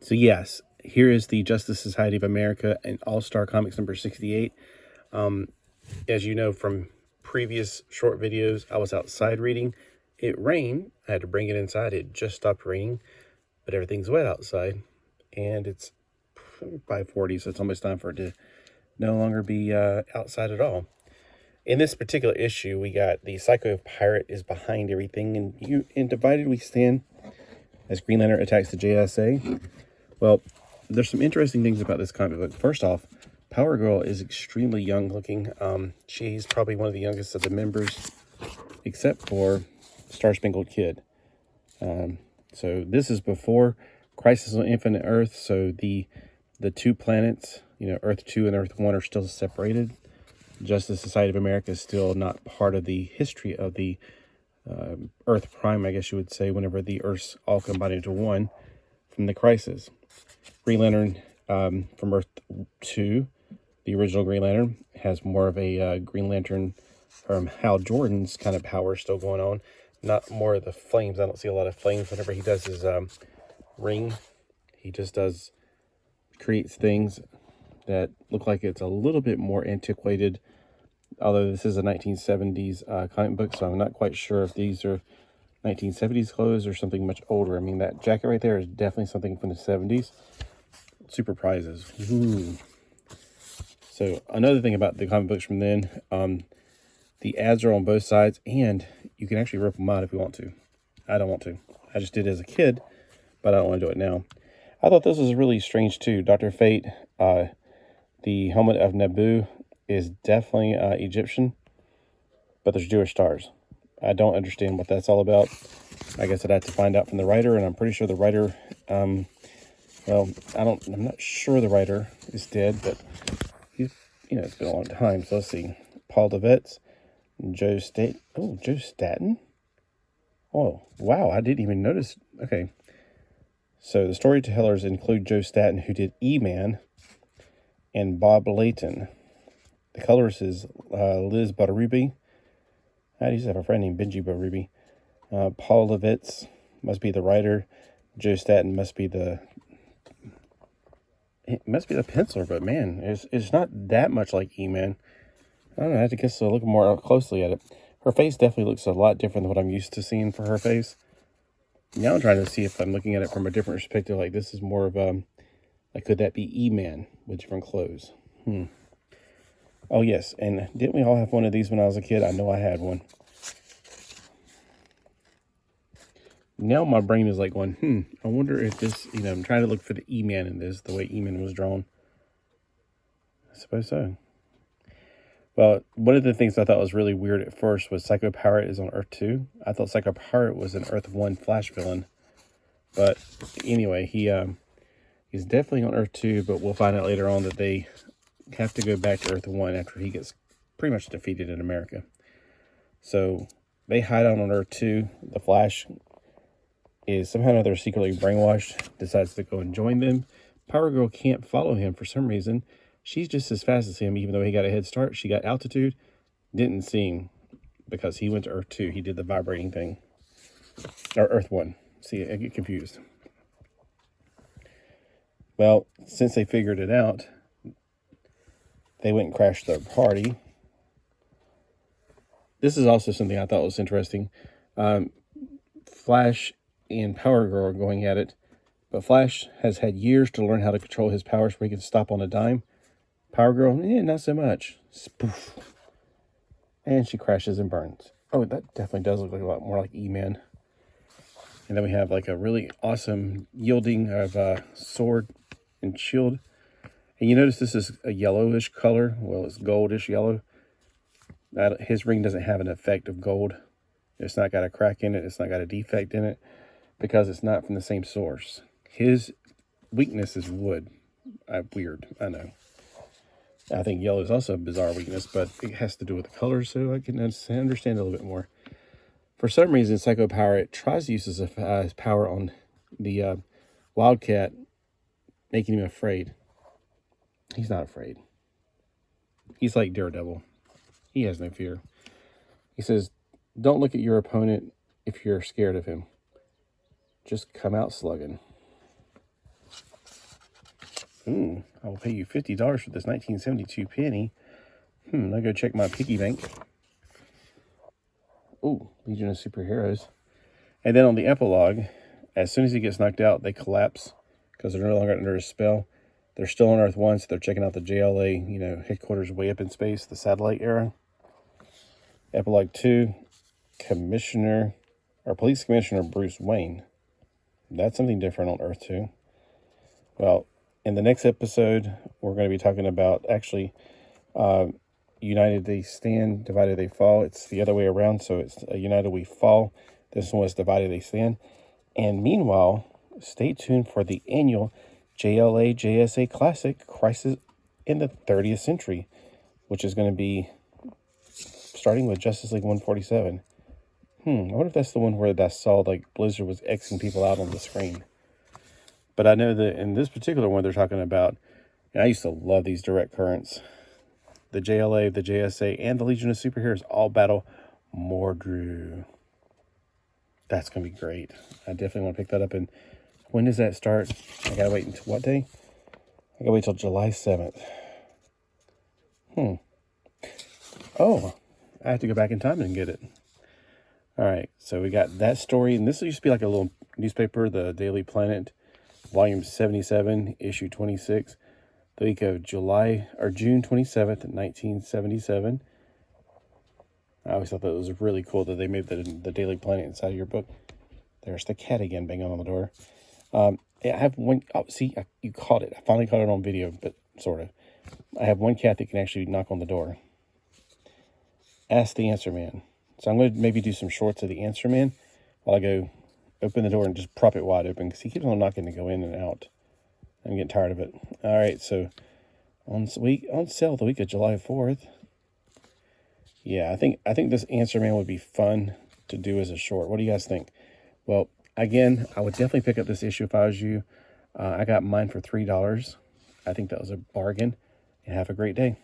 So yes, here is the Justice Society of America and All-Star Comics number 68. As you know from previous short videos, I was outside reading. It rained. I had to bring it inside. It just stopped raining, but everything's wet outside. And it's 5:40, so it's almost time for it to no longer be outside at all. In this particular issue, we got the Psycho Pirate is behind everything, and in Divided We Stand, as Green Lantern attacks the JSA. Well, there's some interesting things about this comic book. First off, Power Girl is extremely young looking. She's probably one of the youngest of the members, except for Star Spangled Kid. So this is before Crisis on Infinite Earth. So the two planets, Earth 2 and Earth 1 are still separated. Justice Society of America is still not part of the history of the Earth Prime, I guess you would say, whenever the Earths all combine into one from the Crisis. Green Lantern from Earth 2, the original Green Lantern, has more of a Green Lantern from Hal Jordan's kind of power still going on. Not more of the flames. I don't see a lot of flames whenever he does his ring. He just creates things that look like it's a little bit more antiquated. Although this is a 1970s comic book, so I'm not quite sure if these are 1970s clothes or something much older. I mean, that jacket right there is definitely something from the 70s. Super prizes. Ooh. So another thing about the comic books from then, the ads are on both sides, and you can actually rip them out if you want to. I don't want to. I just did it as a kid, but I don't want to do it now. I thought this was really strange too. Dr. Fate, the helmet of Naboo is definitely Egyptian, but there's Jewish stars. I don't understand what that's all about. I guess I'd have to find out from the writer, and I'm pretty sure the writer, I'm not sure the writer is dead, but he's, it's been a long time. So let's see. Paul DeVetz, Joe Staten. Oh, wow, I didn't even notice. Okay. So the storytellers include Joe Staten, who did E-Man, and Bob Layton. The colorist is Liz Badarubi. I used to have a friend named Benji Badarubi. Paul Levitz must be the writer. Joe Staten must be the penciler, but man, it's not that much like E-Man. I don't know, I have to guess to look more closely at it. Her face definitely looks a lot different than what I'm used to seeing for her face. Now I'm trying to see if I'm looking at it from a different perspective. Like this is more of like could that be E-Man with different clothes? Oh yes, and didn't we all have one of these when I was a kid? I know I had one. Now my brain is like going, I wonder if this, I'm trying to look for the E-Man in this, the way E-Man was drawn. I suppose so. Well, one of the things I thought was really weird at first was Psycho Pirate is on Earth 2. I thought Psycho Pirate was an Earth 1 Flash villain. But anyway, he's definitely on Earth 2, but we'll find out later on that they have to go back to Earth 1 after he gets pretty much defeated in America. So they hide out on Earth 2. The Flash is somehow or another secretly brainwashed, decides to go and join them. Power Girl can't follow him for some reason. She's just as fast as him, even though he got a head start. She got altitude, didn't see him because he went to Earth 2. He did the vibrating thing. Or Earth 1. See, I get confused. Well, since they figured it out, they went and crashed their party. This is also something I thought was interesting. Flash and Power Girl are going at it, but Flash has had years to learn how to control his powers where he can stop on a dime. Power Girl, not so much. Spoof. And she crashes and burns. Oh, that definitely does look like a lot more like E-Man. And then we have like a really awesome yielding of sword and shield. And you notice this is a yellowish color. Well, it's goldish yellow. His ring doesn't have an effect of gold. It's not got a crack in it. It's not got a defect in it because it's not from the same source. His weakness is wood. Weird, I know. I think yellow is also a bizarre weakness, but it has to do with the color, so I can understand a little bit more. For some reason, Psycho Pirate tries to use his power on the Wildcat, making him afraid. He's not afraid. He's like Daredevil. He has no fear. He says, don't look at your opponent if you're scared of him. Just come out slugging. Ooh, I will pay you $50 for this 1972 penny. I'll go check my piggy bank. Ooh, Legion of Superheroes. And then on the epilogue, as soon as he gets knocked out, they collapse because they're no longer under his spell. They're still on Earth 1, so they're checking out the JLA, headquarters way up in space, the satellite era. Epilogue 2, Police Commissioner Bruce Wayne. That's something different on Earth 2. Well, in the next episode, we're going to be talking about, actually, united they stand, divided they fall. It's the other way around, so it's united we fall. This one was divided they stand. And meanwhile, stay tuned for the annual JLA JSA Classic, Crisis in the 30th Century, which is going to be starting with Justice League 147. I wonder if that's the one where I saw, Blizzard was Xing people out on the screen. But I know that in this particular one, they're talking about, and I used to love these direct currents, the JLA, the JSA, and the Legion of Superheroes all battle Mordru. That's going to be great. I definitely want to pick that up. And when does that start? I got to wait until what day? I got to wait till July 7th. Oh, I have to go back in time and get it. All right, so we got that story. And this used to be like a little newspaper, the Daily Planet, volume 77, issue 26. The week of June 27th, 1977. I always thought that was really cool that they made the Daily Planet inside of your book. There's the cat again banging on the door. I have one. Oh, see, you caught it. I finally caught it on video, but sort of. I have one cat that can actually knock on the door. Ask the Answer Man. So I'm going to maybe do some shorts of the Answer Man while I go open the door and just prop it wide open because he keeps on knocking to go in and out. I'm getting tired of it. All right, so on sale the week of July 4th. Yeah, I think this Answer Man would be fun to do as a short. What do you guys think? Well, again, I would definitely pick up this issue if I was you. I got mine for $3. I think that was a bargain. And have a great day.